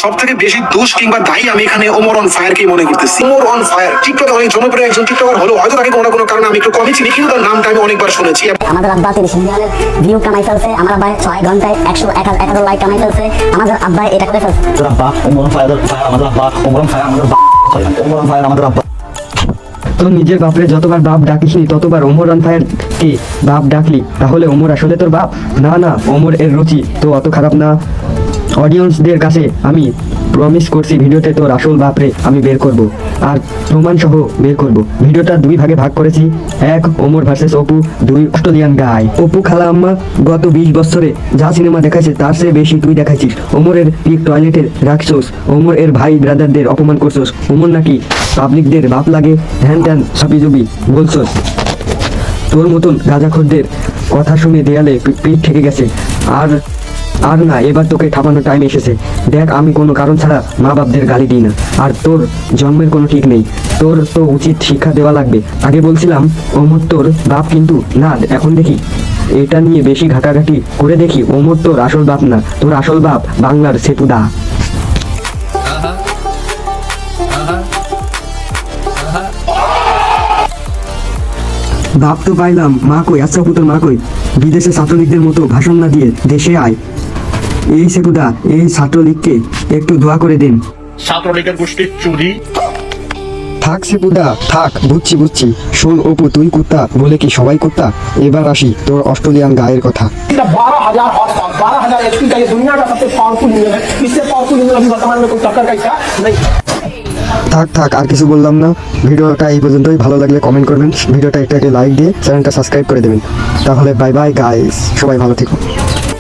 সব থেকে বেশি দোষ কিংবা দায়ী আমি এখানে ওমর অন ফায়ারকে মনে করতেছি। ওমর অন ফায়ার টিকটকে অনেক জনপ্রিয় একজন টিকটকার হলো, হয়তো তাকে কোনো না কোনো কারণে আমি একটু কমই চিনি, কিন্তু তার নামটা আমি অনেকবার শুনেছি। আমাদের আব্বা 30 মিলিয়নের ভিউ কামাই ফেলছে, আমার আব্বা 6 ঘন্টায় 111 লাইক কামাই ফেলছে, আমাদের আব্বা এটা করে ফেলছে। তোর আব্বা ওমর অন ফায়ার, আমাদের আব্বা Omar on fire, Omar on fire আমাদের আব্বা। তোর নিজের বাপরে যতবার বাপ ডাকিসনি ততবার ওমর অন ফায়ার কে বাপ ডাকলি, তাহলে ওমর আসলে তোর বাপ? না না, ওমর এর রুচি তো অত খারাপ না। অডিয়েন্সদের কাছে আমি প্রমিস করছি ভিডিওতে তোর আসল বাপরে আমি বের করব, আর প্রমাণ সহ বের করব। ভিডিওটা 2 ভাগে ভাগ করেছি, 1 ওমর ভার্সেস অপু, 2 অস্ট্রেলিয়ান গাই। অপু খালা আম্মা গত 20 বছরে যা সিনেমা দেখাইছে তার চেয়ে বেশি তুই দেখাইছিস। ওমরের পিক টয়লেটে রাখছোস, ওমর এর ভাই ব্রাদারদের অপমান করছোস, ওমর নাকি পাবলিকদের বাপ লাগে, হ্যান ত্যান সবই জবি বলছোস। তোর মতন গাঁজাখোরদের কথা শুনে দেয়ালে পিঠ ঠেকে গেছে। আর না, এবার তোকে ঠাপানোর টাইম এসেছে। দেখ, আমি কোনো কারণ ছাড়া মা বাপদের গালি দিই না, আর তোর জন্মের কোনো ঠিক নেই। তোর তো উচিত শিক্ষা দেওয়া লাগবে। আগে বলছিলাম ওমর তোর বাপ, কিন্তু না, এখন দেখি এটা নিয়ে বেশি ঘাটাঘাটি করে দেখি ওমর তোর আসল বাপ না, তোর আসল বাপ বাংলার সেপুদা। বাপ তো পাইলাম, মা কই? আচ্ছা পুতোর মা কই? বিদেশে ছাত্রলীগদের মতো ভাষণ না দিয়ে দেশে আয়। এই সেপুদা, এই ছাত্রলীগকে একটু দোয়া করে দিন। ছাত্রলীগের গোষ্ঠীর চুরি। থাক সেপুদা থাক, বুঝছি। শোন অপু, তুই কুত্তা বলে কি সবাই কুত্তা? এবার আসি তোর অস্ট্রেলিয়ান গায়ের কথা। 12,000 हॉर्स पावर, 12,000 एचपी का ये दुनिया का सबसे पावरफुल इंजन है। इससे पावरफुल इंजन अभी वर्तमान में कोई टक्कर का हिस्सा नहीं। থাক আর কিছু বললাম না। ভিডিওটা এই পর্যন্তই। ভালো লাগলে কমেন্ট করবেন, ভিডিওটা একটাকে লাইক দিয়ে চ্যানেলটা সাবস্ক্রাইব করে দেবেন। তাহলে বাই বাই গাইস, সবাই ভালো থেকো।